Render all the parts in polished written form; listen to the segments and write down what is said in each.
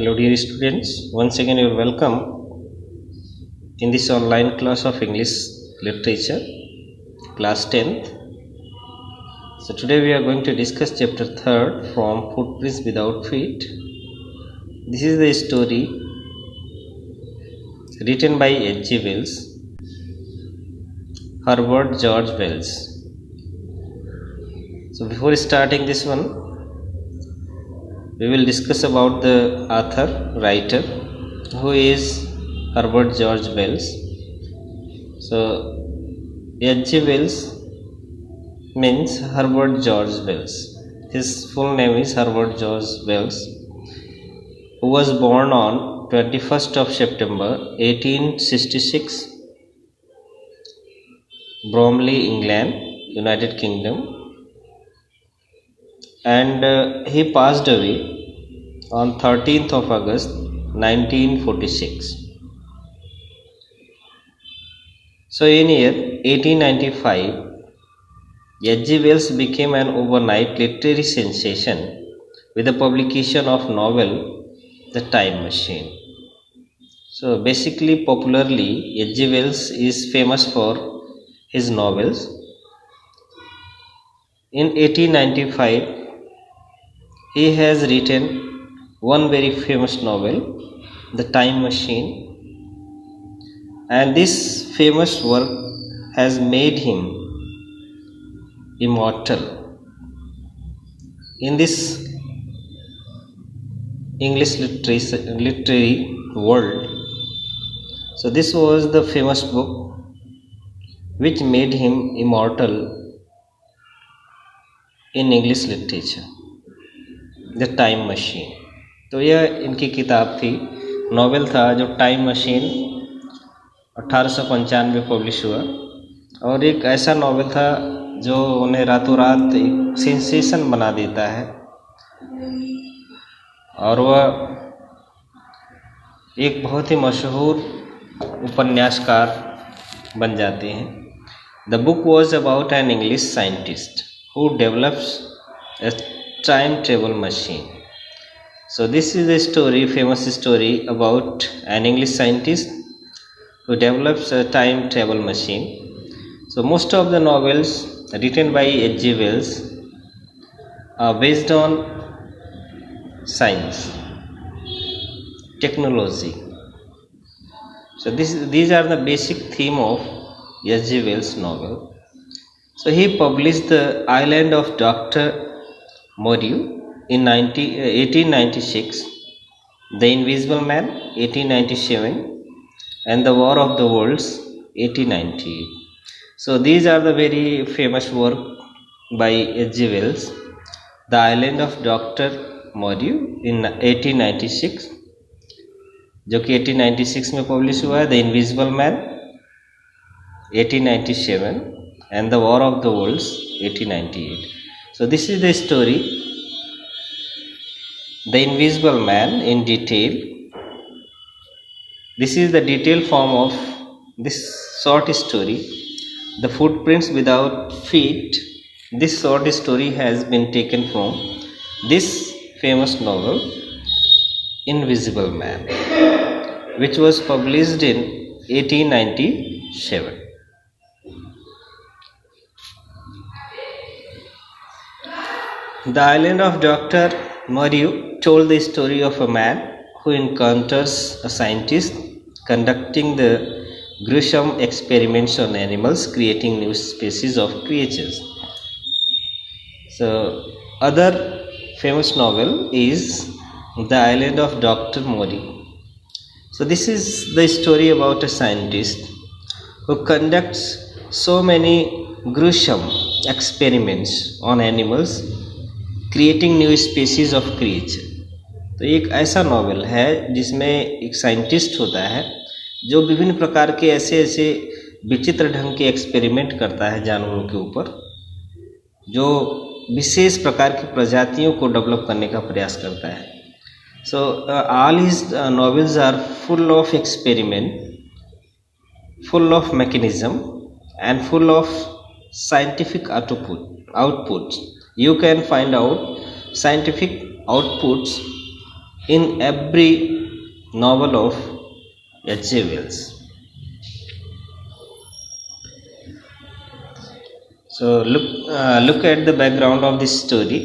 Hello dear students, once again you are welcome in this online class of English Literature, class 10th. So today we are going to discuss chapter 3rd from Footprints Without Feet. This is the story written by H.G. Wells, Herbert George Wells. So before starting this one, we will discuss about the author, writer, who is Herbert George Wells. So H.G. Wells means Herbert George Wells. His full name is Herbert George Wells, who was born on 21st of September 1866, Bromley, England, United Kingdom, and he passed away on 13th of August 1946. So in year 1895, H.G. Wells became an overnight literary sensation with the publication of novel The Time Machine. So basically, popularly, H.G. Wells is famous for his novels. In 1895, he has written one very famous novel, The Time Machine, and this famous work has made him immortal in this English literary world. So this was the famous book which made him immortal in English literature, The Time Machine. तो यह इनकी किताब थी, novel था जो time machine 1895 publish हुआ, और एक ऐसा नॉवेल था जो उन्हें रातों रात एक सेंसेशन बना देता है और वह एक बहुत ही मशहूर उपन्यासकार बन जाते हैं. The book was about an English scientist who develops A time travel machine. So this is a story, famous story about an English scientist who develops a time travel machine. So most of the novels written by H.G. Wells are based on science, technology. So these are the basic theme of H.G. Wells novel. So he published The Island of Dr. Moreau in 1896, The Invisible Man 1897, and The War of the Worlds 1898. So these are the very famous work by H.G. Wells. The Island of Dr. Moreau in 1896, जो कि 1896 में publish हुआ है. The Invisible Man 1897 and The War of the Worlds 1898. So this is the story, The Invisible Man, in detail. This is the detailed form of this short story, The Footprints Without Feet. This short story has been taken from this famous novel, Invisible Man, which was published in 1897. The Island of Dr. Moreau told the story of a man who encounters a scientist conducting the gruesome experiments on animals, creating new species of creatures. So other famous novel is The Island of Dr. Moreau. So this is the story about a scientist who conducts so many gruesome experiments on animals, creating new species of creature. तो एक ऐसा novel है जिसमें एक scientist होता है जो विभिन्न प्रकार के ऐसे ऐसे विचित्र ढंग के एक्सपेरिमेंट करता है जानवरों के ऊपर, जो विशेष प्रकार की प्रजातियों को डेवलप करने का प्रयास करता है. So all his novels are full of experiment, full of mechanism and full of scientific output. You can find out scientific outputs in every novel of H.G. Wells. So look at the background of this story.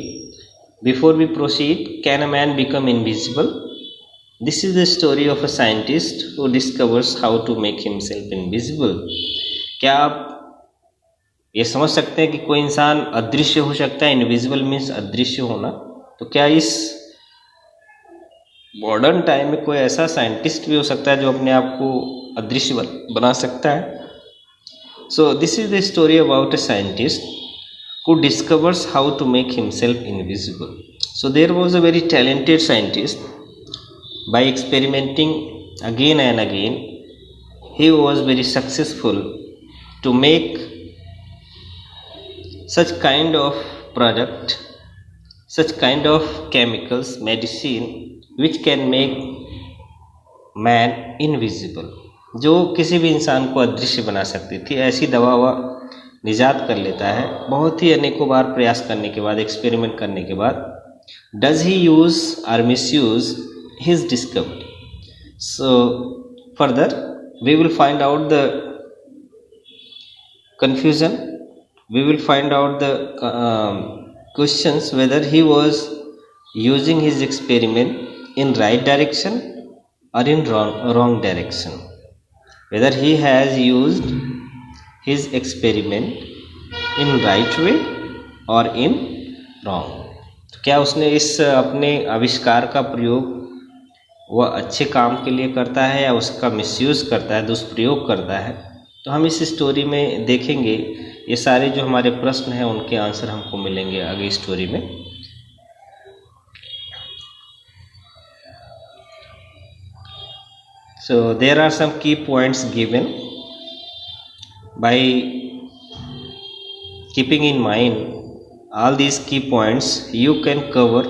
Before we proceed, can a man become invisible? This is the story of a scientist who discovers how to make himself invisible. क्या आप ये समझ सकते हैं कि कोई इंसान अदृश्य हो सकता है? इनविजिबल मीन्स अदृश्य होना. तो क्या इस मॉडर्न टाइम में कोई ऐसा साइंटिस्ट भी हो सकता है जो अपने आप को अदृश्य बना सकता है? So this is the story about a scientist who discovers how to make himself invisible. So there was a very talented scientist. By experimenting again and again, he was very successful to make such kind of product, such kind of chemicals, medicine which can make man invisible, जो किसी भी इंसान को अदृश्य बना सकती थी. ऐसी दवा वह निजात कर लेता है बहुत ही अनेकों बार प्रयास करने के बाद, एक्सपेरिमेंट करने के बाद. डज ही यूज और misuse his discovery? So further we will find out the confusion, we will find out the questions whether he was using his experiment in right direction or in wrong direction, whether he has used his experiment in right way or in wrong. तो क्या उसने इस अपने आविष्कार का प्रयोग वह अच्छे काम के लिए करता है या उसका मिसयूज करता है, दुष्प्रयोग करता है? तो हम इस स्टोरी में देखेंगे. ये सारे जो हमारे प्रश्न हैं उनके आंसर हमको मिलेंगे आगे स्टोरी में. So there are some key points given. By keeping in mind all these key points, you can cover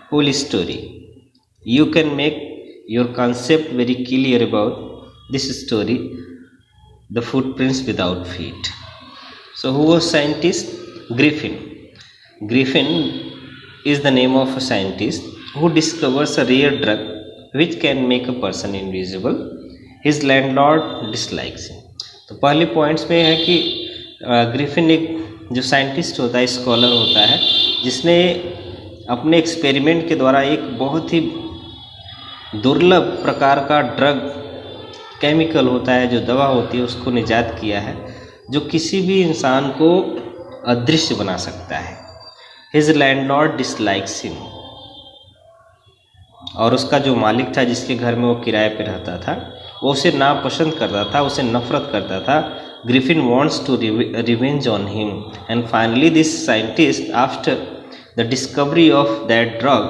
whole story. You can make your concept very clear about this story, the footprints without feet. So who was scientist? Griffin. Griffin is the name of a scientist who discovers a rare drug which can make a person invisible. His landlord dislikes him. तो पहले points में है कि Griffin एक जो scientist होता है, scholar होता है, जिसने अपने एक्सपेरिमेंट के द्वारा एक बहुत ही दुर्लभ प्रकार का ड्रग, केमिकल होता है, जो दवा होती है, उसको निजात किया है, जो किसी भी इंसान को अदृश्य बना सकता है. His landlord dislikes him. और उसका जो मालिक था, जिसके घर में वो किराए पे रहता था, वो उसे नापसंद करता था, उसे नफरत करता था. Griffin wants to revenge on him and finally this scientist, after the discovery of that drug,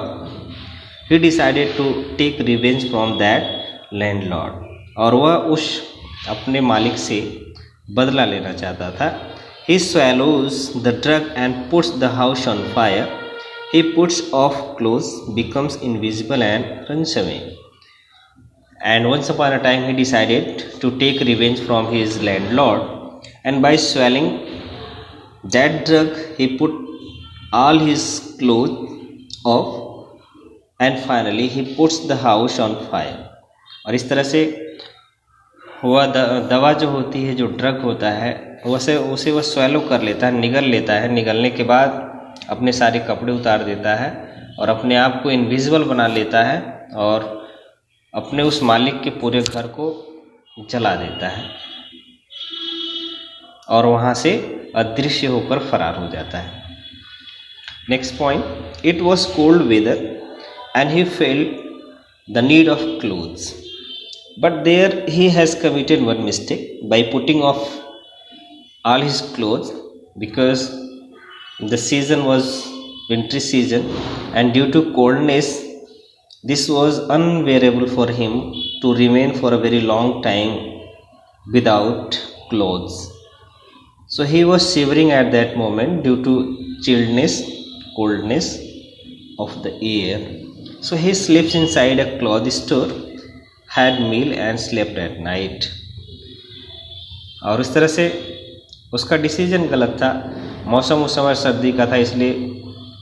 he decided to take revenge from that landlord. और वह उस अपने मालिक से बदला लेना चाहता था. ही swallows the drug and puts the house on fire. He puts off clothes, becomes invisible and runs away. And once upon a time he decided to take revenge from his landlord, and by swallowing that drug he put all his clothes off and finally he puts the house on fire. और इस तरह से वह दवा जो होती है, जो ड्रग होता है, उसे वह स्वैलो कर लेता है, निगल लेता है. निगलने के बाद अपने सारे कपड़े उतार देता है और अपने आप को इनविजिबल बना लेता है और अपने उस मालिक के पूरे घर को जला देता है और वहाँ से अदृश्य होकर फरार हो जाता है. Next point, it was cold weather and he felt the need of clothes, but there he has committed one mistake by putting off all his clothes, because the season was wintry season and due to coldness this was unbearable for him to remain for a very long time without clothes. So he was shivering at that moment due to chilliness, coldness of the air. So he sleeps inside a cloth store, had meal and slept at night. और इस तरह से उसका decision गलत था. मौसम उस समय सर्दी का था, इसलिए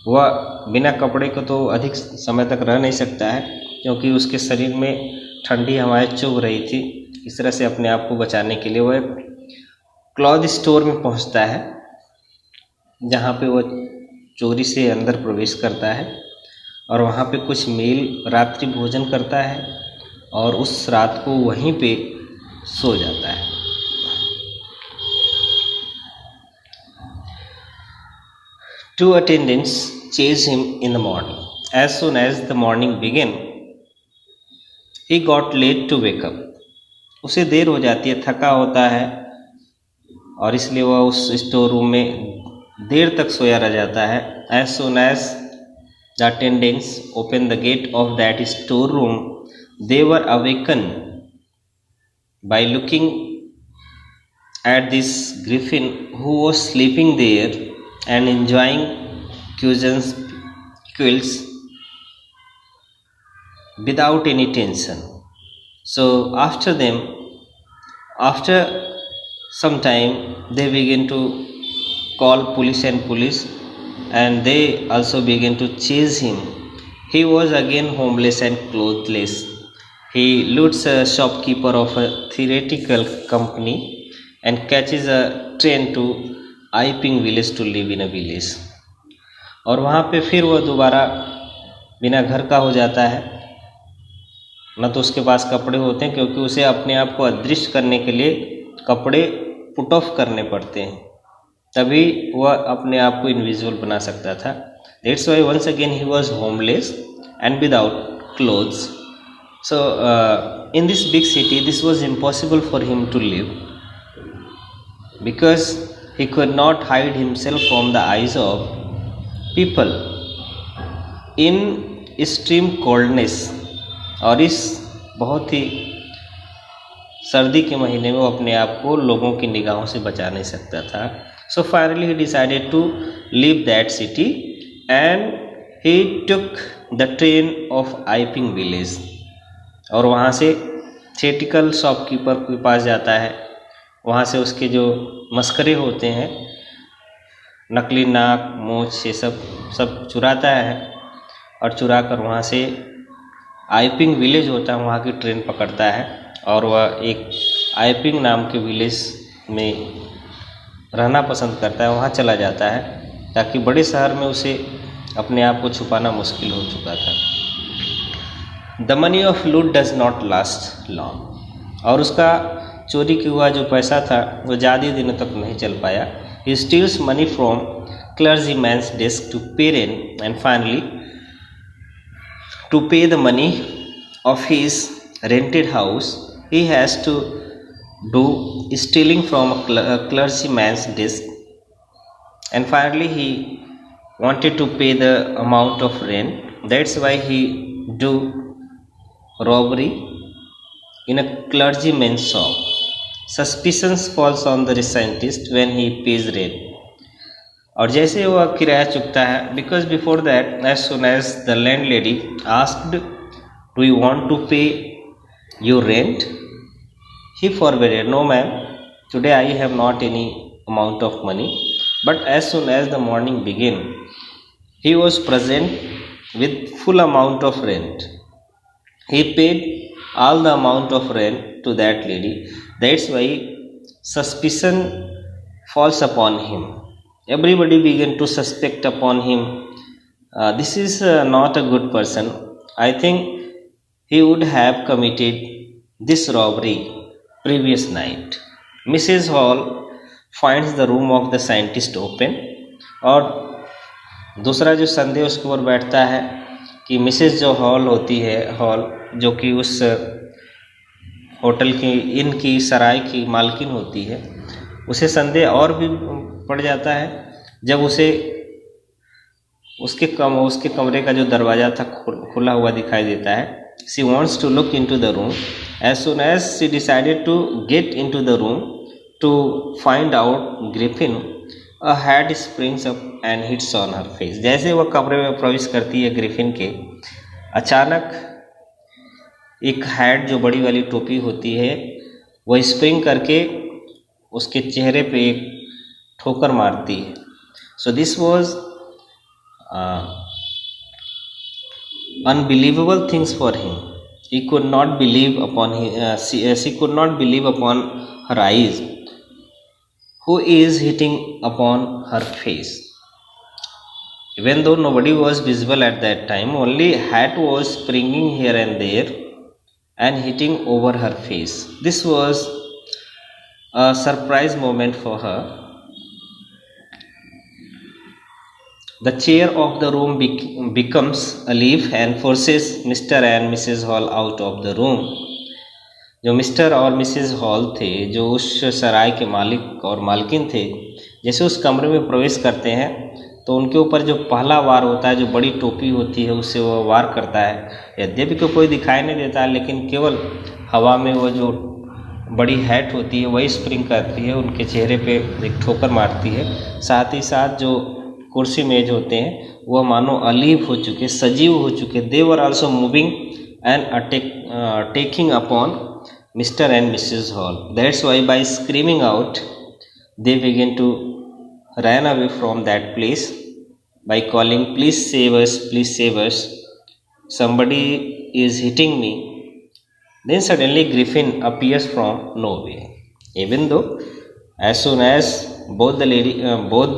वह बिना कपड़े को तो अधिक समय तक रह नहीं सकता है. क्योंकि उसके शरीर में ठंडी हवाएं चुभ रही थी। इस तरह से अपने आप को बचाने के लिए वह क्लॉथ स्टोर में पहुंचता है, जहां पे वह चोरी से अंदर प्रवेश करता है और वहां पे कुछ मील रात्रि भोजन करता है और उस रात को वहीं पे सो जाता है। Two attendants chased him in the morning. As soon as the morning began, he got late to wake up. उसे देर हो जाती है, थका होता है और इसलिए वह उस स्टोर रूम में देर तक सोया रह जाता है। As soon as the attendants opened the gate of that store room, they were awakened by looking at this griffin who was sleeping there and enjoying cuisines quilts without any tension. So after some time, they begin to call police and they also begin to chase him. He was again homeless and clothless. He loots a shopkeeper of a theatrical company and catches a train to Iping village to live in a village. और वहाँ पे फिर वह दोबारा बिना घर का हो जाता है, न तो उसके पास कपड़े होते हैं क्योंकि उसे अपने आप को अदृश्य करने के लिए कपड़े पुट ऑफ करने पड़ते हैं, तभी वह अपने आप को इनविजिबल बना सकता था। That's why once again he was homeless and without clothes. So in this big city this was impossible for him to live because he could not hide himself from the eyes of people in extreme coldness। और इस बहुत ही सर्दी के महीने में वो अपने आप को लोगों की निगाहों से बचा नहीं सकता था। So finally he decided to leave that city and he took the train of Iping village। और वहाँ से थिएटिकल शॉपकीपर के पास जाता है, वहाँ से उसके जो मस्करे होते हैं, नकली नाक मूँछ ये सब चुराता है और चुरा कर वहाँ से आईपिंग विलेज होता है वहाँ की ट्रेन पकड़ता है और वह एक आईपिंग नाम के विलेज में रहना पसंद करता है, वहाँ चला जाता है ताकि बड़े शहर में उसे अपने आप को छुपाना मुश्किल हो चुका था। द मनी ऑफ लूट डज नॉट लास्ट लॉन्ग। और उसका चोरी किया हुआ जो पैसा था वो ज़्यादा दिनों तक नहीं चल पाया। He steals money from clergyman's desk to pay rent and finally to pay the money of his rented house he has to do stealing from a clergyman's desk, and finally he wanted to pay the amount of rent. That's why he do robbery in a clergyman's shop. Suspicion falls on the scientist when he pays rent। और जैसे वह किराया चुकता है, because before that as soon as the landlady asked do you want to pay your rent, he forbade, no ma'am, today I have not any amount of money। But as soon as the morning began he was present with full amount of rent। He paid all the amount of rent to that lady। That's why suspicion falls upon him। Everybody began to suspect upon him, this is not a good person। I think he would have committed this robbery previous night। Mrs. Hall finds the room of the scientist open। और दूसरा जो संदेह उसके ऊपर बैठता है कि Mrs जो हॉल होती है, हॉल जो कि उस होटल की इन की सराय की मालकिन होती है, उसे संदेह और भी पड़ जाता है जब उसे उसके कमरे का जो दरवाज़ा था खुला हुआ दिखाई देता है। She wants to look into the room। As soon as she decided to get into the room to find out Griffin, a head springs up and hits on her face। जैसे वह कमरे में प्रवेश करती है ग्रिफिन के, अचानक एक हेड जो बड़ी वाली टोपी होती है वह स्प्रिंग करके उसके चेहरे पे एक ठोकर मारती है। So this was unbelievable things for him. He could not believe upon she could not believe upon her eyes. Who is hitting upon her face? Even though nobody was visible at that time, only hat was springing here and there and hitting over her face. This was a surprise moment for her. The chair of the room becomes a leaf and forces Mr. and Mrs. Hall out of the room. जो mister और Mrs hall थे, जो उस सराय के मालिक और मालकिन थे, जैसे उस कमरे में प्रवेश करते हैं तो उनके ऊपर जो पहला वार होता है, जो बड़ी टोपी होती है, उससे वो वार करता है। यद्यपि को कोई दिखाई नहीं देता, लेकिन केवल हवा में वो जो बड़ी हैट होती है वही स्प्रिंग करती है, उनके चेहरे पे एक ठोकर मारती है। साथ ही साथ जो कुर्सी मेज होते हैं वह मानो अलीव हो चुके, सजीव हो चुके। They were also moving and taking upon Mr. and Mrs. Hall. That's why by screaming out, they began to run away from that place by calling, "Please save us, please save us. Somebody is hitting me." Then suddenly Griffin appears from nowhere. Even though as soon as both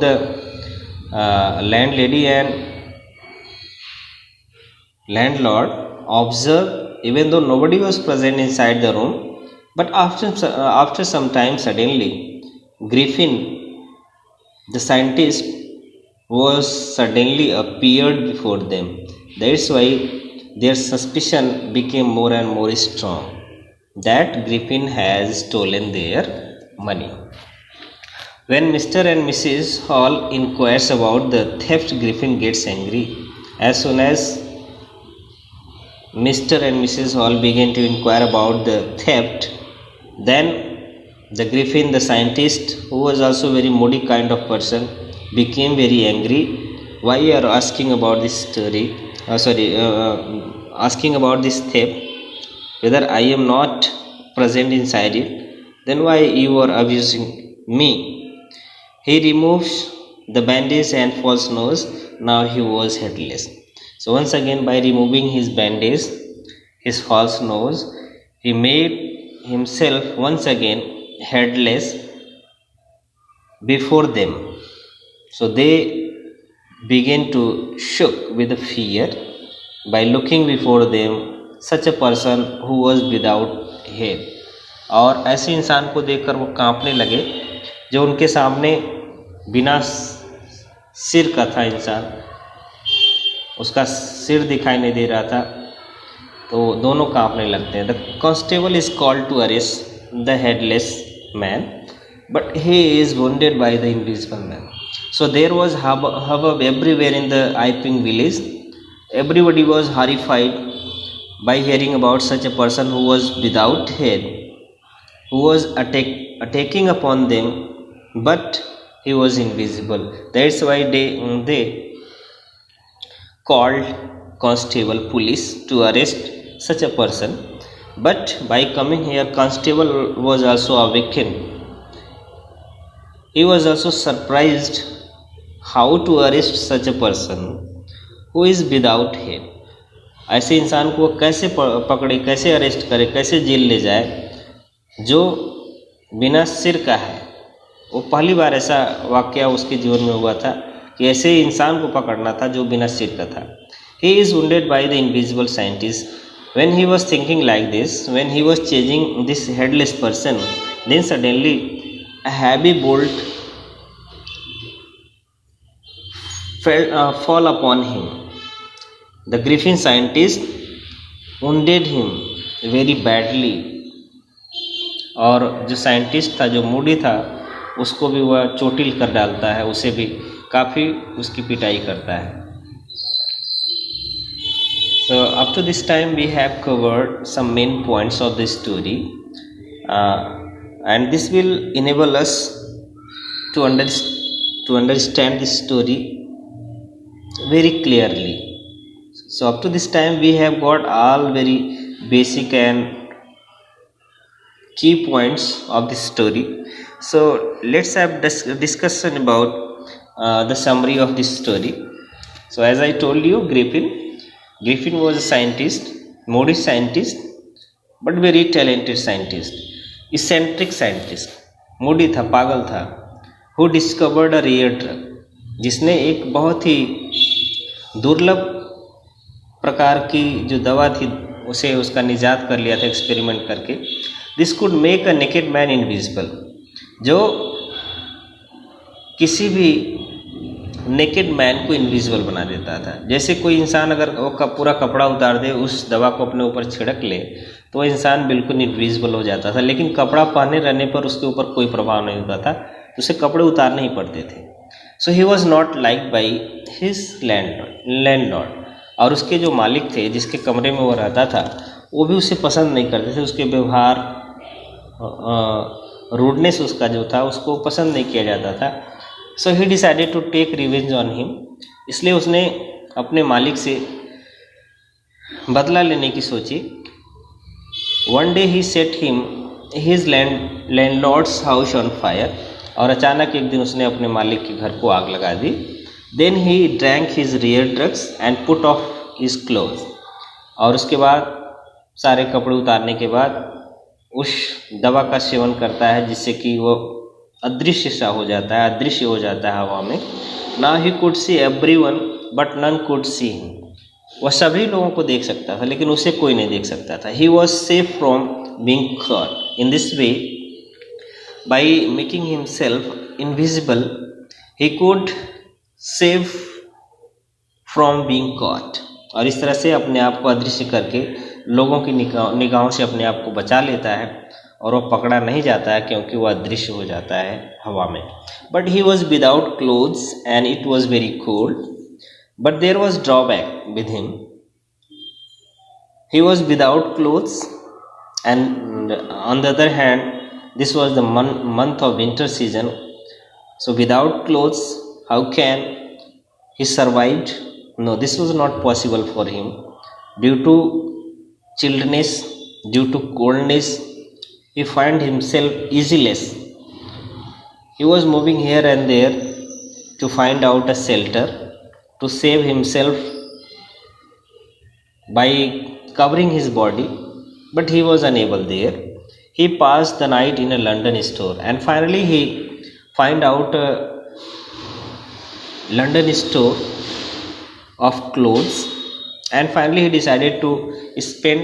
the landlady and landlord observed, even though nobody was present inside the room, but after some time suddenly Griffin, the scientist, was suddenly appeared before them. That's why their suspicion became more and more strong that Griffin has stolen their money. When Mr. and Mrs. Hall inquires about the theft, Griffin gets angry. As soon as Mr. and Mrs. Hall began to inquire about the theft, then the Griffin, the scientist, who was also very moody kind of person, became very angry. Why you are asking about this story? Asking about this theft, whether I am not present inside it, then why you are abusing me? He removes the bandage and false nose. Now he was headless. So once again, by removing his bandage, his false nose, he made himself once again headless before them. So they began to shook with fear by looking before them such a person who was without head. और ऐसे इंसान को देखकर वो कांपने लगे जो उनके सामने बिना सिर का था इंसान, उसका सिर दिखाई नहीं दे रहा था, तो दोनों कांपने लगते हैं। The constable is called to arrest the headless man, but he is wounded by the invisible man. So there was hubbub everywhere in the Iping village. Everybody was horrified by hearing about such a person who was without head, who was attacking upon them, but he was invisible. That's why they called constable police to arrest such a person. But by coming here, constable was also awakened. He was also surprised how to arrest such a person who is without head. ऐसे इंसान को कैसे पकड़े, कैसे arrest करे, कैसे jail ले जाए जो बिना सिर का है। वो पहली बार ऐसा वाकया उसके जीवन में हुआ था कि ऐसे इंसान को पकड़ना था जो बिना सिर का था। He is wounded by the invisible scientist. When he was thinking like this, when he was chasing this headless person, then suddenly a heavy bolt fall upon him. The Griffin scientist wounded him very badly. और जो scientist था, जो Moody था, उसको भी वह चोटिल कर डालता है, उसे भी काफ़ी उसकी पिटाई करता है। So up to this time we have covered some main points of the story, and this will enable us to understand this story very clearly. So up to this time we have got all very basic and key points of this story. So let's have discussion about the summary of this story. So as I told you, Griffin Griffin was a scientist, modest scientist, but very talented scientist, eccentric scientist. मोडी था, पागल था. Who discovered a rare drug, जिसने एक बहुत ही दुर्लभ प्रकार की जो दवा थी उसे उसका निजात कर लिया था एक्सपेरिमेंट करके. This could make a naked man invisible, जो किसी भी नेकेड मैन को इनविजिबल बना देता था. जैसे कोई इंसान अगर वो पूरा कपड़ा उतार दे, उस दवा को अपने ऊपर छिड़क ले, तो वो इंसान बिल्कुल इनविजिबल हो जाता था. लेकिन कपड़ा पहने रहने पर उसके ऊपर कोई प्रभाव नहीं होता था, तो उसे कपड़े उतारने ही पड़ते थे. So he was not like by his landlord, और उसके जो मालिक थे जिसके कमरे में वो रहता था, वो भी उसे पसंद नहीं करते थे. उसके व्यवहार, रूडनेस उसका जो था, उसको पसंद नहीं किया जाता था. So he decided to take revenge on him, इसलिए उसने अपने मालिक से बदला लेने की सोची. One day he set him his landlord's house on fire, और अचानक एक दिन उसने अपने मालिक के घर को आग लगा दी. Then he drank his rear drugs and put off his cloth, और उसके बाद सारे कपड़े उतारने के बाद उस दवा का सेवन करता है, जिससे कि वो अदृश्य सा हो जाता है, अदृश्य हो जाता है हवा में. Now he could see everyone but none could see him, वह सभी लोगों को देख सकता था लेकिन उसे कोई नहीं देख सकता था. He was safe from being caught. In this way, by making himself invisible, he could save from being caught, और इस तरह से अपने आप को अदृश्य करके लोगों की निगाहों से अपने आप को बचा लेता है, और वह पकड़ा नहीं जाता है क्योंकि वह अदृश्य हो जाता है हवा में. But he was without clothes and it was very cold, but there was drawback with him. He was without clothes and on the other hand this was the month of winter season. So without clothes, how can he survived? No, this was not possible for him. Due to chilliness, due to coldness, he found himself easeless. He was moving here and there to find out a shelter, to save himself by covering his body, but he was unable there. He passed the night in a London store, and finally he find out a London store of clothes, and finally he decided to spend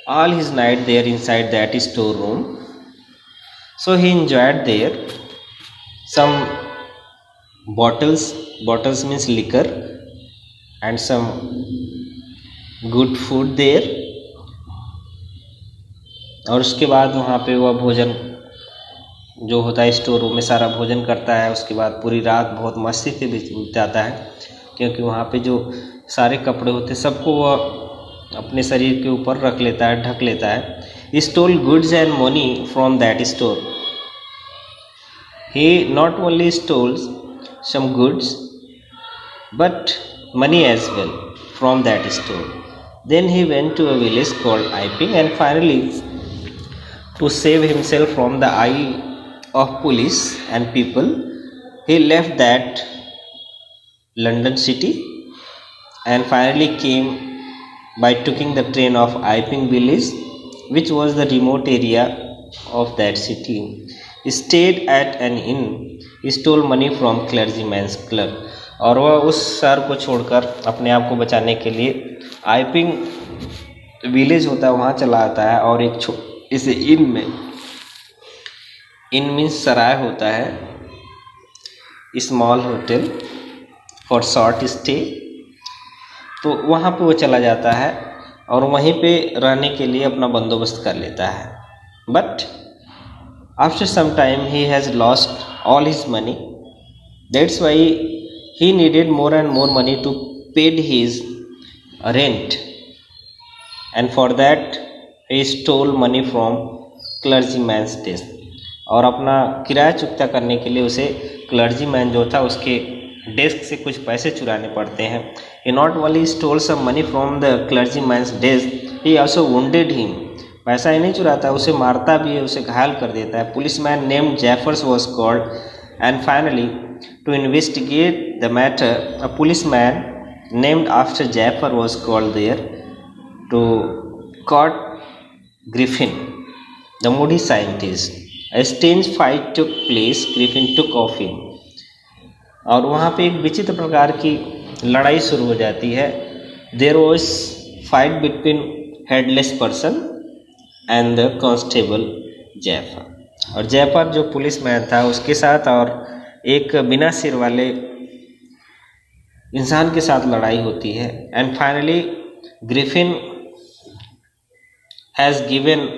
all his night there inside that storeroom. So he enjoyed there some bottles means liquor, and some good food there. और उसके बाद वहाँ पे वह भोजन जो होता है स्टोर रूम में सारा भोजन करता है. उसके बाद पूरी रात बहुत मस्ती से बिताता है, क्योंकि वहाँ पे जो सारे कपड़े होते हैं सबको वह अपने शरीर के ऊपर रख लेता है, ढक लेता है. He stole goods and money from that store. He not only stole some goods but money as well from that store. Then he went to a village called Iping, and finally, to save himself from the eye of police and people, he left that London city and finally came by taking the train of Iping village, which was the remote area of that city. He stayed at an inn. He stole money from clergyman's clerk. और वह उस शहर को छोड़कर अपने आप को बचाने के लिए आइपिंग विलेज होता है वहाँ चला आता है, और एक इस इन में, इन मीन्स सराय होता है, small hotel for short stay. तो वहाँ पे वो चला जाता है और वहीं पे रहने के लिए अपना बंदोबस्त कर लेता है. But after some time he has lost all his money. That's why he needed more and more money to paid his rent, and for that he stole money from clergyman's desk. और अपना किराया चुकता करने के लिए उसे clergyman जो था उसके डेस्क से कुछ पैसे चुराने पड़ते हैं. He not only stole some money from the clergyman's desk, he also wounded him. पैसा ही नहीं चुराता, उसे मारता भी है, उसे घायल कर देता है. Policeman named Jeffers was called, and finally to investigate the matter, a policeman named after Jafar was called there to caught Griffin, the moody scientist. A strange fight took place. Griffin took off him. और वहाँ पे एक विचित्र प्रकार की लड़ाई शुरू हो जाती है. There was fight between headless person and the constable Jaffer. और जैफर जो पुलिस मैन था उसके साथ और एक बिना सिर वाले इंसान के साथ लड़ाई होती है. And finally Griffin has given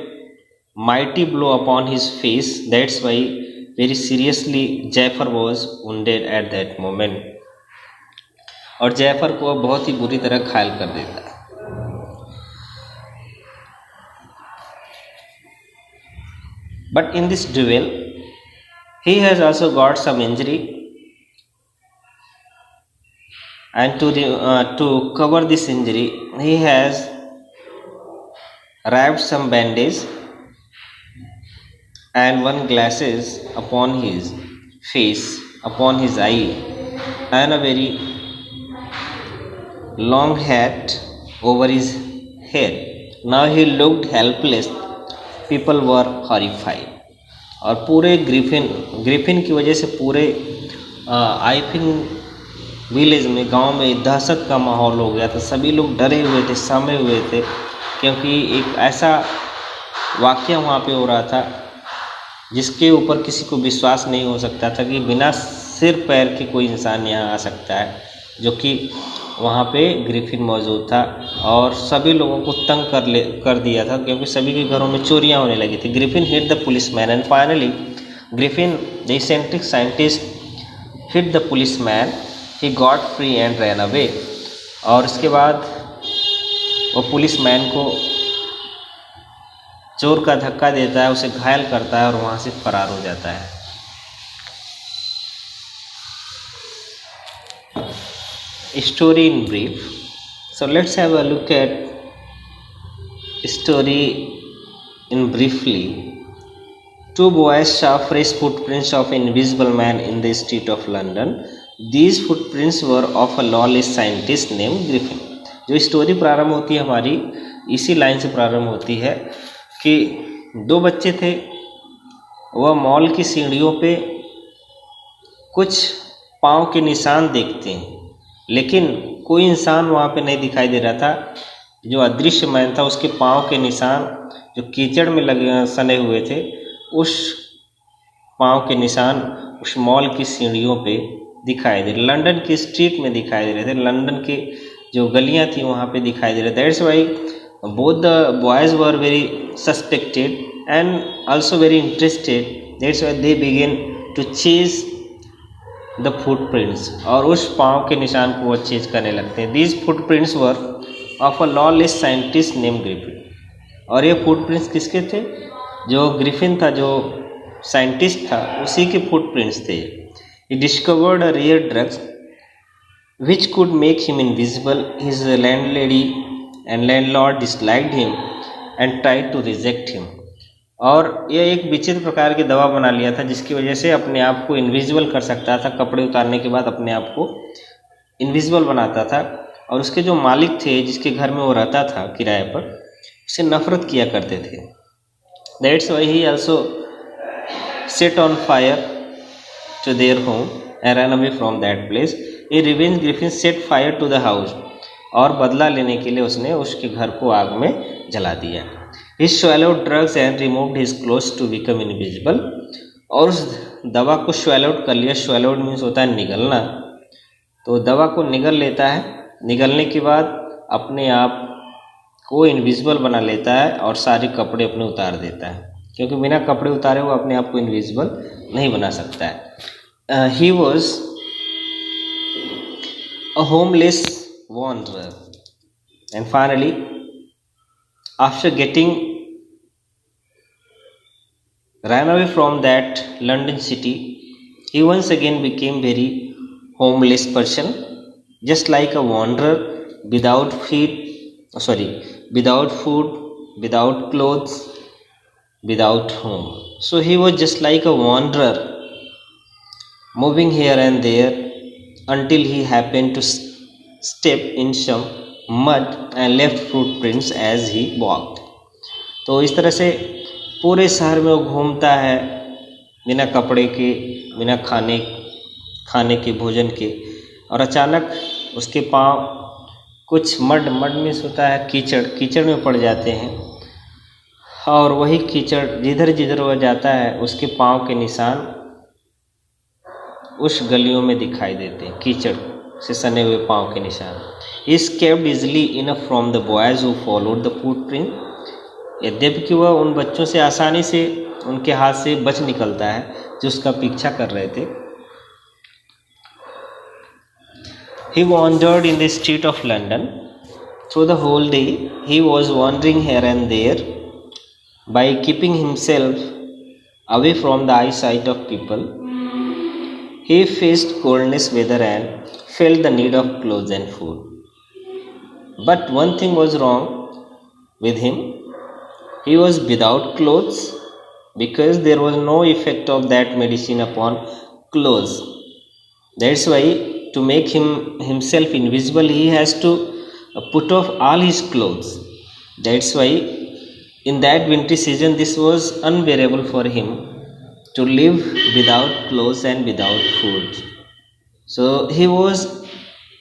mighty blow upon his face. That's why very seriously Jaffer was wounded at that moment. और जैफर को बहुत ही बुरी तरह घायल कर देता है. But in this duel he has also got some injury, and to cover this injury he has wrapped some bandage and one glasses upon his face, upon his eye, and a very long hat over his head. Now he looked helpless. People were horrified. और पूरे Griffin की वजह से पूरे आईफिन village में, गांव में दहशत का माहौल हो गया था. सभी लोग डरे हुए थे, सहमे हुए थे, क्योंकि एक ऐसा वाक़या वहाँ पे हो रहा था जिसके ऊपर किसी को विश्वास नहीं हो सकता था कि बिना सिर पैर के कोई इंसान यहाँ आ सकता है, जो कि वहाँ पे ग्रिफिन मौजूद था. और सभी लोगों को तंग कर दिया था, क्योंकि सभी के घरों में चोरियाँ होने लगी थी. Griffin hit the police man and finally Griffin the eccentric scientist hit the police man. He got free and ran away. और इसके बाद वो पुलिस मैन को चोर का धक्का देता है, उसे घायल करता है और वहाँ से फरार हो जाता है. Story in brief. So let's have a look at story in briefly. Two boys saw fresh footprints of an invisible man in the street of London. These footprints were of a lawless scientist named Griffin. जो story प्रारंभ होती है हमारी इसी line से प्रारंभ होती है कि दो बच्चे थे, वह मॉल की सीढ़ियों पे कुछ पाँव के निशान देखते हैं, लेकिन कोई इंसान वहाँ पे नहीं दिखाई दे रहा था. जो अदृश्य मैन था उसके पाँव के निशान जो कीचड़ में लगे सने हुए थे, उस पाँव के निशान उस मॉल की सीढ़ियों पे दिखाई दे रहे, लंदन की स्ट्रीट में दिखाई दे रहे थे, लंदन के जो गलियां थी वहाँ पे दिखाई दे रहे. That's why both the boys were very suspected and also very interested. That's why they begin to chase the footprints. और उस पाँव के निशान को वो चेज करने लगते हैं. These footprints were of a lawless scientist name Griffin. और ये फुटप्रिंट्स किसके थे? जो ग्रिफिन था, जो साइंटिस्ट था, उसी के फुटप्रिंट्स थे. He discovered a rare drugs which could make him invisible. His landlady and landlord disliked him and tried to reject him. और यह एक विचित्र प्रकार की दवा बना लिया था जिसकी वजह से अपने आप को इनविजिबल कर सकता था. कपड़े उतारने के बाद अपने आप को इनविजिबल बनाता था. और उसके जो मालिक थे, जिसके घर में वो रहता था किराए पर, उसे नफरत किया करते थे. That's why he also set on fire to their home and run away from that place. A revenge Griffin set fire to the house. और बदला लेने के लिए उसने उसके घर को आग में जला दिया. He swallowed drugs and removed his clothes to become invisible. और उस दवा को स्वैलोड कर लिया. स्वैलोड मीन्स होता है निगलना. तो दवा को निगल लेता है. निगलने के बाद अपने आप को इनविजिबल बना लेता है और सारे कपड़े अपने उतार देता है, क्योंकि बिना कपड़े उतारे वो अपने आप को इनविजिबल नहीं बना सकता है. He was a homeless wanderer and finally after getting ran away from that London city, he once again became very homeless person, just like a wanderer, without without food, without clothes, without home. So he was just like a wanderer, moving here and there until he happened to step in some mud and left footprints as he walked. तो इस तरह से पूरे शहर में वो घूमता है बिना कपड़े के, बिना खाने के, भोजन के, और अचानक उसके पांव कुछ मड मीन्स होता है कीचड़ में पड़ जाते हैं, और वही कीचड़ जिधर जिधर वह जाता है उसके पांव के निशान उस गलियों में दिखाई देते हैं, कीचड़ से सने हुए पांव के निशान. He escaped easily enough from the boys who followed the footprint. यद्यपि वह उन बच्चों से आसानी से उनके हाथ से बच निकलता है जो उसका पीछा कर रहे थे. He wandered in the street of London. Through the whole day he was wandering here and there. By keeping himself away from the eyesight of people, he faced coldness weather and felt the need of clothes and food. But one thing was wrong with him. He was without clothes because there was no effect of that medicine upon clothes. That's why to make himself invisible, he has to put off all his clothes. That's why in that wintry season this was unbearable for him to live without clothes and without food. So he was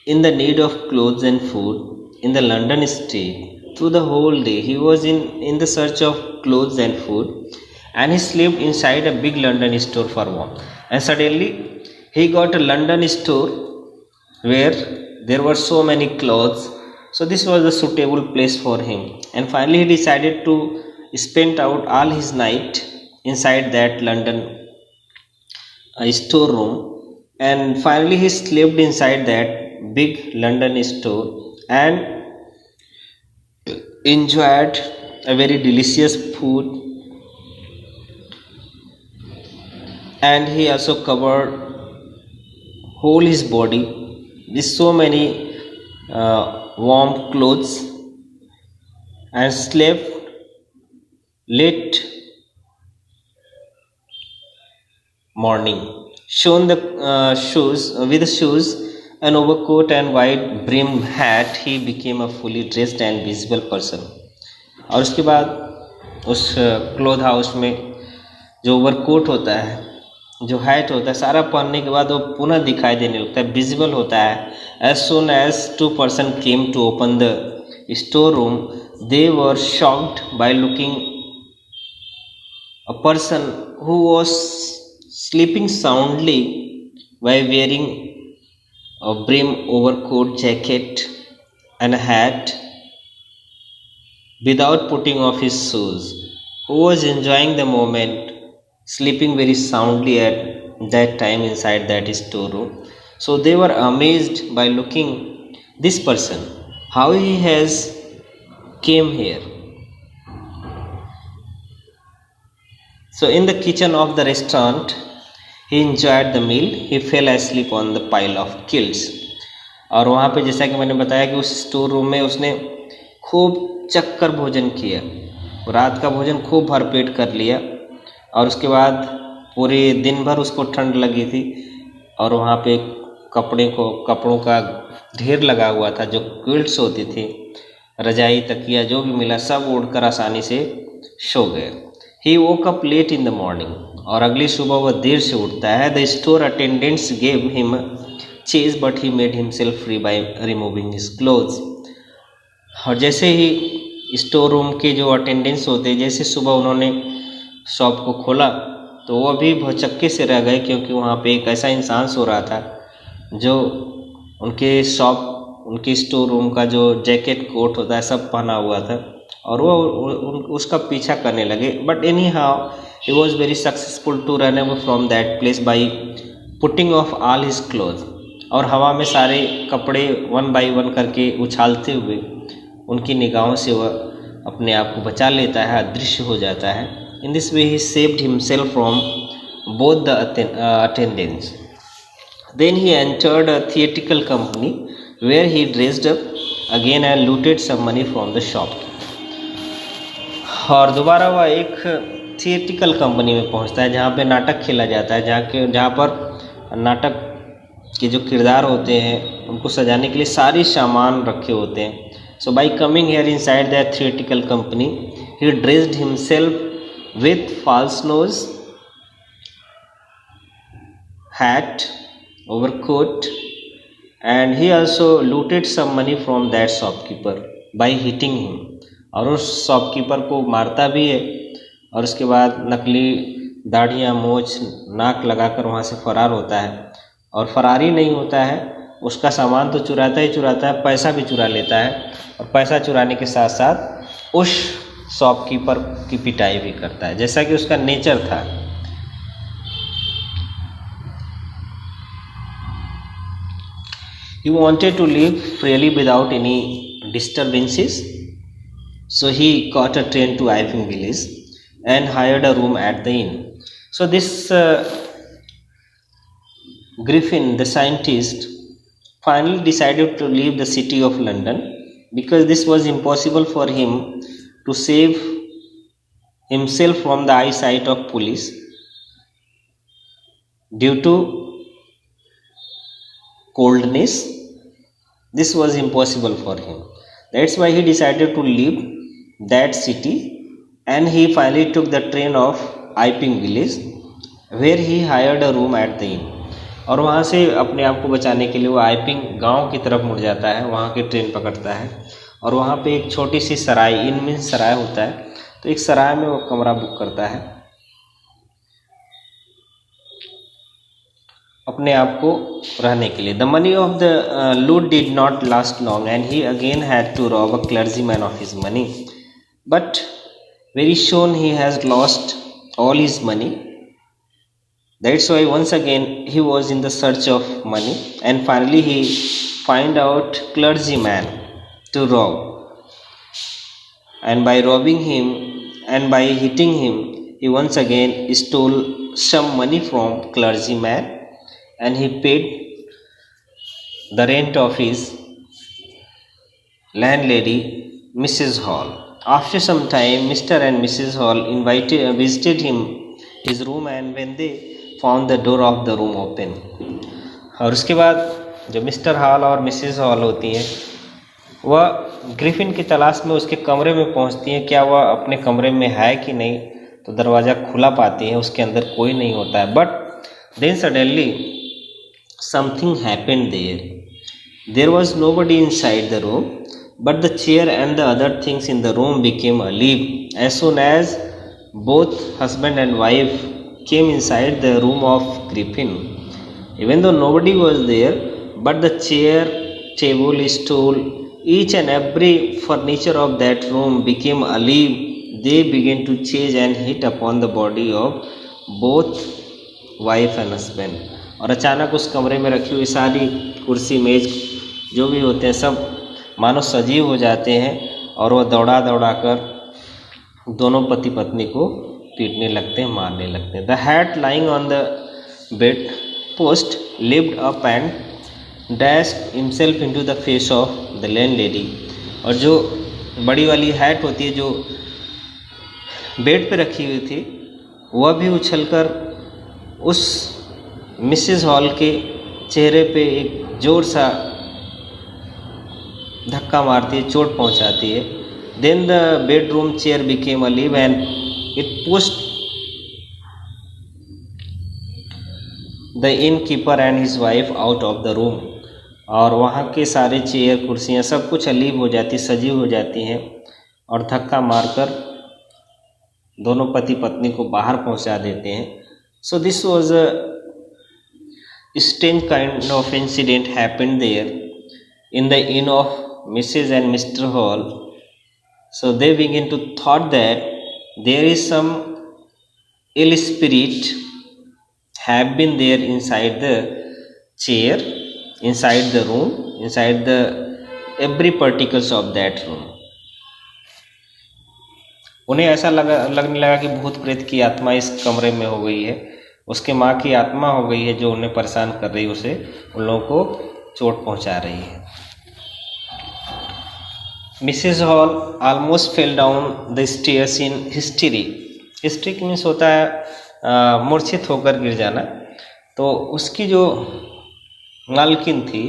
in the need of clothes and food in the London street. Through the whole day he was in the search of clothes and food, and he slept inside a big London store for warmth. And suddenly he got a London store where there were so many clothes, so this was a suitable place for him. And finally he decided to spend out all his night inside that London storeroom, and finally he slept inside that big London store and enjoyed a very delicious food, and he also covered whole his body with so many warm clothes and slept late morning. Shown the shoes, an overcoat and wide brimmed hat, he became a fully dressed and visible person. और उसके बाद उस cloth house में जो overcoat होता है, जो hat होता है, सारा पहनने के बाद वो पुनः दिखाई देने लगता है, विजिबल होता है. As soon as two persons came to open the storeroom, they were shocked by looking a person who was sleeping soundly by wearing a brim overcoat, jacket and a hat without putting off his shoes, who was enjoying the moment, sleeping very soundly at that time inside that storeroom. So they were amazed by looking this person, how he has came here. So in the kitchen of the restaurant, he enjoyed the meal. He fell asleep on the pile of quilts. और वहाँ पे जैसा कि मैंने बताया कि उस store room में उसने खूब चक्कर भोजन किया, रात का भोजन खूब भरपेट कर लिया, और उसके बाद पूरे दिन भर उसको ठंड लगी थी, और वहाँ पे कपड़ों का ढेर लगा हुआ था, जो क्विल्ट्स होती थी, रजाई तकिया जो भी मिला सब ओढ़कर आसानी से सो गए. He woke up late in the morning. और अगली सुबह वह देर से उठता है. The store attendants gave him chase, but he made himself free by removing his clothes. और जैसे ही स्टोर रूम के जो अटेंडेंट्स होते, जैसे सुबह उन्होंने शॉप को खोला तो वो भी भौचक्के से रह गए, क्योंकि वहाँ पे एक ऐसा इंसान सो रहा था जो उनके स्टोर रूम का जो जैकेट कोट होता है सब पहना हुआ था, और वो उसका पीछा करने लगे. But any how he was very successful to run away from that place by putting off all his cloth. और हवा में सारे कपड़े वन बाई वन करके उछालते हुए उनकी निगाहों से वह अपने आप को बचा लेता है, अदृश्य हो जाता है. In this way he saved himself from both the attendants. Then he entered a theatrical company where he dressed up again and looted some money from the shop. और दोबारा वह एक थिएट्रिकल कंपनी में पहुंचता है जहाँ पे नाटक खेला जाता है, जहाँ पर नाटक के जो किरदार होते हैं उनको सजाने के लिए सारे सामान रखे होते हैं. So by coming here inside that theatrical company he dressed himself with false nose, hat, overcoat, and he also looted some money from that shopkeeper by hitting him. और उस शॉपकीपर को मारता भी है और उसके बाद नकली दाढ़ियाँ, मोछ, नाक लगाकर वहाँ से फरार होता है. और फरार ही नहीं होता है, उसका सामान तो चुराता ही चुराता है, पैसा भी चुरा लेता है और पैसा चुराने के साथ साथ उस शॉपकीपर की पिटाई भी करता है, जैसा कि उसका नेचर था. He wanted to live freely without any disturbances, so he caught a train to Iping village and hired a room at the inn. So this Griffin, the scientist, finally decided to leave the city of London because this was impossible for him to save himself from the eyesight of police due to coldness. This was impossible for him. That's why he decided to leave that city and he finally took the train of Iping village where he hired a room at the inn. और वहाँ से अपने आप को बचाने के लिए वो आइपिंग गांव की तरफ मुड़ जाता है, वहाँ की ट्रेन पकड़ता है और वहाँ पे एक छोटी सी सराय, इन में सराय होता है, तो एक सराय में वो कमरा बुक करता है अपने आप को रहने के लिए. The money of the loot did not last long and he again had to rob a clergyman of his money, but very soon he has lost all his money. That's why once again he was in the search of money and finally he find out clergyman to rob, and by robbing him and by hitting him he once again stole some money from clergyman and he paid the rent of his landlady Mrs. Hall. After some time Mr. and Mrs. Hall visited him his room and when they found the door of the room open. और उसके बाद जो mister hall और Mrs hall होती हैं वह Griffin की तलाश में उसके कमरे में पहुंचती हैं. क्या वह अपने कमरे में है कि नहीं, तो दरवाज़ा खुला पाती हैं, उसके अंदर कोई नहीं होता है. But then suddenly something happened there. There was nobody inside the room, but the chair and the other things in the room became alive as soon as both husband and wife came inside the room of Griffin. Even though nobody was there, but the chair, table, stool, each and every furniture of that room became alive. They began to chase and hit upon the body of both wife and husband. और अचानक उस कमरे में रखी हुई सारी कुर्सी, मेज जो भी होते हैं सब मानो सजीव हो जाते हैं और वह दौड़ा दौड़ा कर दोनों पति पत्नी को पीटने लगते हैं, मारने लगते हैं. The hat lying on the bed post lift up and dashed himself into the face of the landlady. और जो बड़ी वाली हैट होती है जो बेड पे रखी हुई थी वह भी उछलकर उस मिसेस हॉल के चेहरे पे एक जोर सा धक्का मारती है, चोट पहुंचाती है. Then the bedroom chair became alive and it pushed the innkeeper and his wife out of the room. और वहाँ के सारे चेयर, कुर्सियाँ सब कुछ अलीव हो जाती, सजीव हो जाती हैं और धक्का मारकर दोनों पति पत्नी को बाहर पहुँचा देते हैं. So this was a strange kind of incident happened there in the inn of Mrs. and Mr. Hall. So they begin to thought that there is some ill spirit have been there inside the chair, inside the room, inside the every particles of that room. उन्हें ऐसा लगने लगा कि भूत प्रेत की आत्मा इस कमरे में हो गई है, उसके माँ की आत्मा हो गई है जो उन्हें परेशान कर रही है, उसे उन लोगों को चोट पहुंचा रही है. Mrs hall almost fell down the stairs in history. Historic means होता है मूर्छित होकर गिर जाना. तो उसकी जो मालकिन थी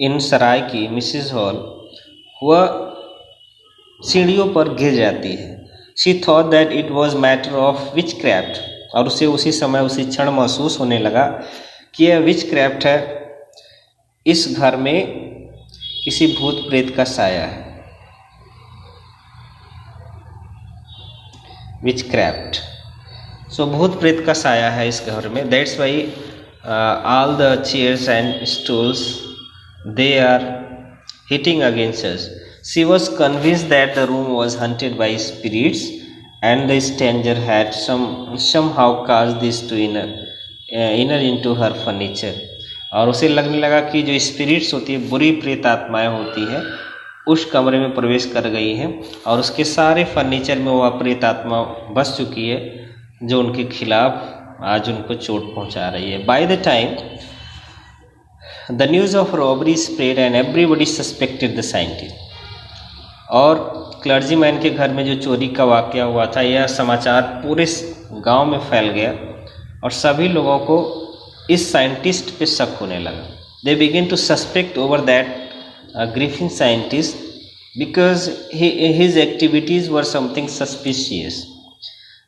इन सराय की, मिसिज हॉल, वह सीढ़ियों पर गिर जाती है। She thought that it was matter of which craft, और उसे उसी समय उसी क्षण महसूस होने लगा कि यह विच क्राफ्ट है, इस घर में किसी भूत प्रेत का साया है। विच क्राफ्ट, सो भूत प्रेत का साया है इस घर में। That's why all the chairs and stools they are hitting against us. She was convinced that the room was haunted by spirits, and the stranger had somehow caused this to inner into her furniture. और उसे लगने लगा कि जो spirits होती है, बुरी प्रेत आत्माएं होती है, उस कमरे में प्रवेश कर गई हैं और उसके सारे फर्नीचर में वह प्रेत आत्मा बस चुकी है, जो उनके खिलाफ आज उनको चोट पहुंचा रही है। By the time the news of robbery spread and everybody suspected the scientist. और क्लर्जीमैन के घर में जो चोरी का वाकया हुआ था, यह समाचार पूरे गांव में फैल गया और सभी लोगों को इस साइंटिस्ट पे शक होने लगा। They began to suspect over that Griffin scientist because his activities were something suspicious.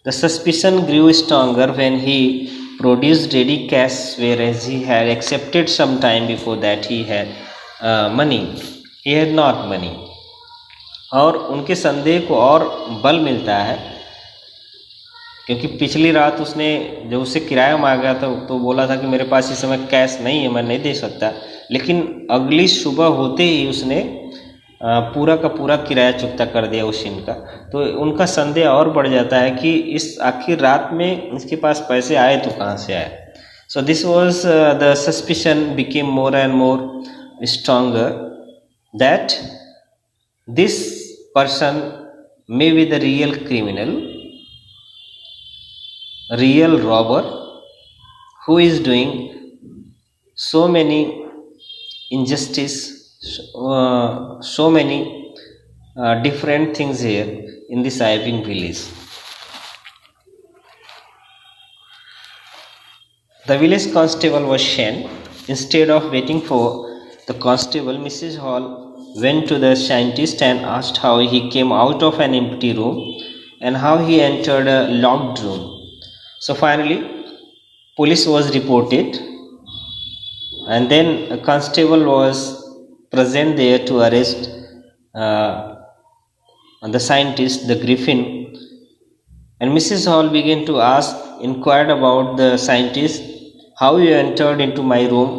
The suspicion grew stronger when he produced ready cash, whereas he had accepted some time before that he had money. He had not money. और उनके संदेह को और बल मिलता है क्योंकि पिछली रात उसने जब उससे किराया मांगा था तो बोला था कि मेरे पास इस समय कैश नहीं है, मैं नहीं दे सकता, लेकिन अगली सुबह होते ही उसने पूरा का पूरा किराया चुकता कर दिया उस दिन का। तो उनका संदेह और बढ़ जाता है कि इस आखिर रात में इसके पास पैसे आए तो कहाँ से आए। So this was the suspicion became more and more stronger that this person may be the real criminal, real robber who is doing so many injustice, so many different things here in this Iving village. The village constable was sent. Instead of waiting for the constable, Mrs. Hall went to the scientist and asked how he came out of an empty room and how he entered a locked room. So finally, police was reported, and then a constable was present there to arrest the scientist, the Griffin. And Mrs. Hall began to inquired about the scientist, how you entered into my room,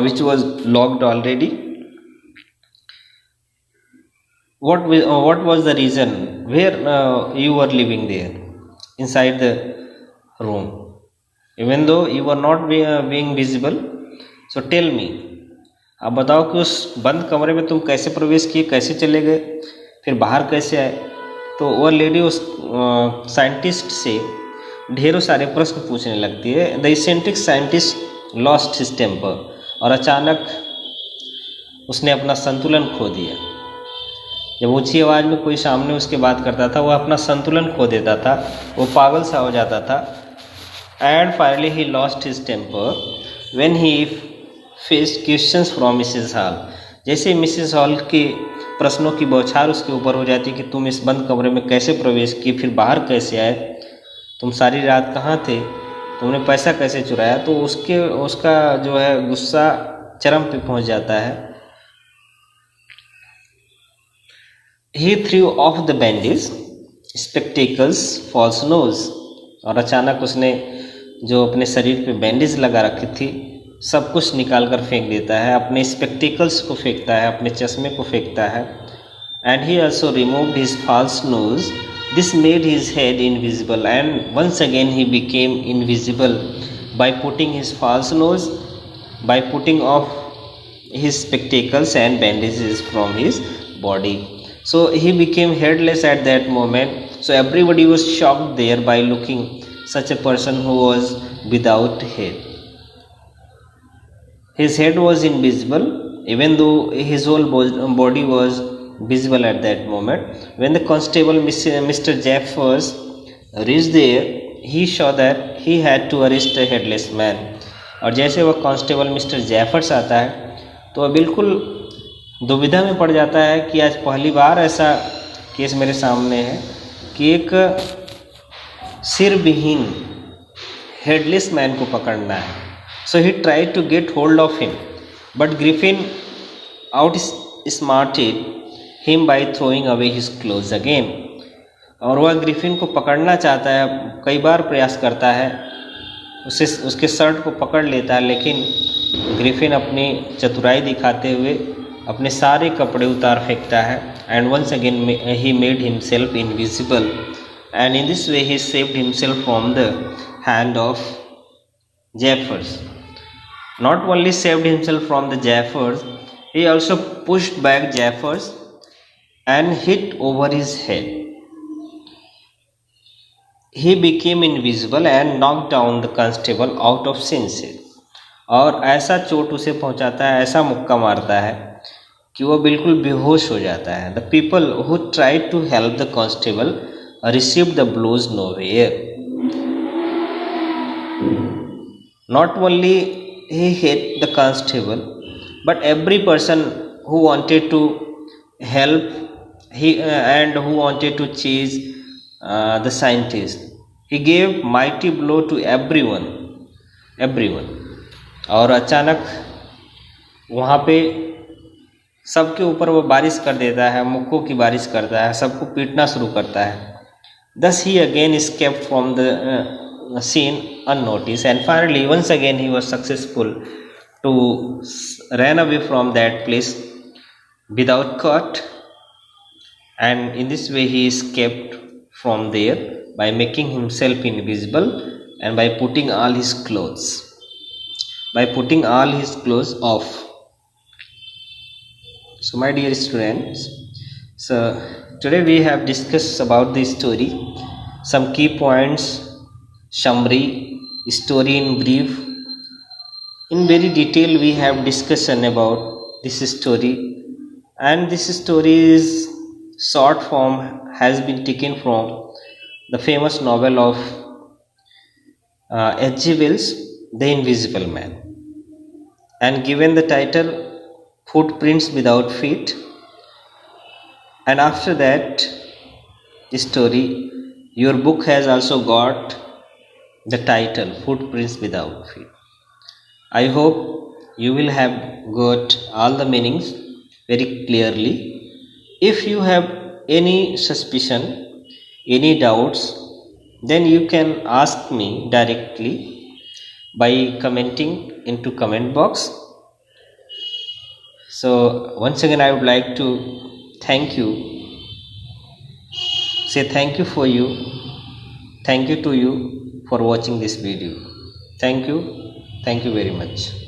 which was locked already. What was the reason? Where you were living there, inside the room, even though you were not being visible? So tell me, आप बताओ कि उस बंद कमरे में तुम कैसे प्रवेश किए, कैसे चले गए, फिर बाहर कैसे आए। तो वह लेडी उस साइंटिस्ट से ढेरों सारे प्रश्न पूछने लगती है। The eccentric scientist lost his temper, और अचानक उसने अपना संतुलन खो दिया। जब ऊंची आवाज़ में कोई सामने उसके बात करता था, वह अपना संतुलन खो देता था, वो पागल सा हो जाता था। And finally he lost his temper when he faced questions from Mrs Hall. जैसे मिसेस हॉल के प्रश्नों की बौछार उसके ऊपर हो जाती कि तुम इस बंद कमरे में कैसे प्रवेश किए, फिर बाहर कैसे आए, तुम सारी रात कहाँ थे, तुमने पैसा कैसे चुराया। तो उसका जो है गुस्सा चरम पे पहुँच जाता है। He threw off the bandage, spectacles, false nose, और अचानक उसने जो अपने शरीर पे बैंडेज लगा रखी थी सब कुछ निकाल कर फेंक देता है, अपने स्पेक्टिकल्स को फेंकता है, अपने चश्मे को फेंकता है। And he also removed his false nose, this made his head invisible, and once again he became invisible by putting his false nose, by putting off his spectacles and bandages from his body. So he became headless at that moment. So everybody was shocked there by looking such a person who was without head. His head was invisible, even though his whole body was visible at that moment. When the constable, Mr. Jeffers, reached there, he saw that he had to arrest a headless man. और जैसे वह constable mister जैफर्स आता है तो वह बिल्कुल दुविधा में पड़ जाता है कि आज पहली बार ऐसा केस मेरे सामने है कि एक सिरविहीन हेडलेस मैन को पकड़ना है. So he tried to get hold of him, but Griffin outsmarted him by throwing away his clothes again. और वह ग्रिफिन को पकड़ना चाहता है, कई बार प्रयास करता है, उसके शर्ट को पकड़ लेता है, लेकिन ग्रिफिन अपनी चतुराई दिखाते हुए अपने सारे कपड़े उतार फेंकता है. And once again he made himself invisible, and in this way he saved himself from the hand of Jaffers. Not only saved himself from the Jaffers, he also pushed back Jaffers and hit over his head. He became invisible and knocked down the constable out of senses. और ऐसा चोट उसे पहुंचाता है, ऐसा मुक्का मारता है कि वो बिल्कुल बेहोश हो जाता है. The people who tried to help the constable received the blows nowhere. Not only he hit the constable, but every person who wanted to help and who wanted to chase the scientist, he gave mighty blow to everyone. और अचानक वहाँ पे सबके ऊपर वो बारिश कर देता है, मुक्कों की बारिश करता है, सबको पीटना शुरू करता है. Thus he again escaped from the scene unnoticed, and finally once again he was successful to run away from that place without caught, and in this way he escaped from there by making himself invisible and by putting all his clothes off. So my dear students, so today we have discussed about the story, some key points, summary, story in brief. In very detail we have discussion about this story, and this story is short form has been taken from the famous novel of H.G. Wells, The Invisible Man, and given the title Footprints Without Feet. And after that story, your book has also got the title Footprints Without Feet. I hope you will have got all the meanings very clearly. If you have any suspicion, any doubts, then you can ask me directly by commenting into comment box. So once again I would like to thank you, say thank you to you for watching this video. Thank you very much.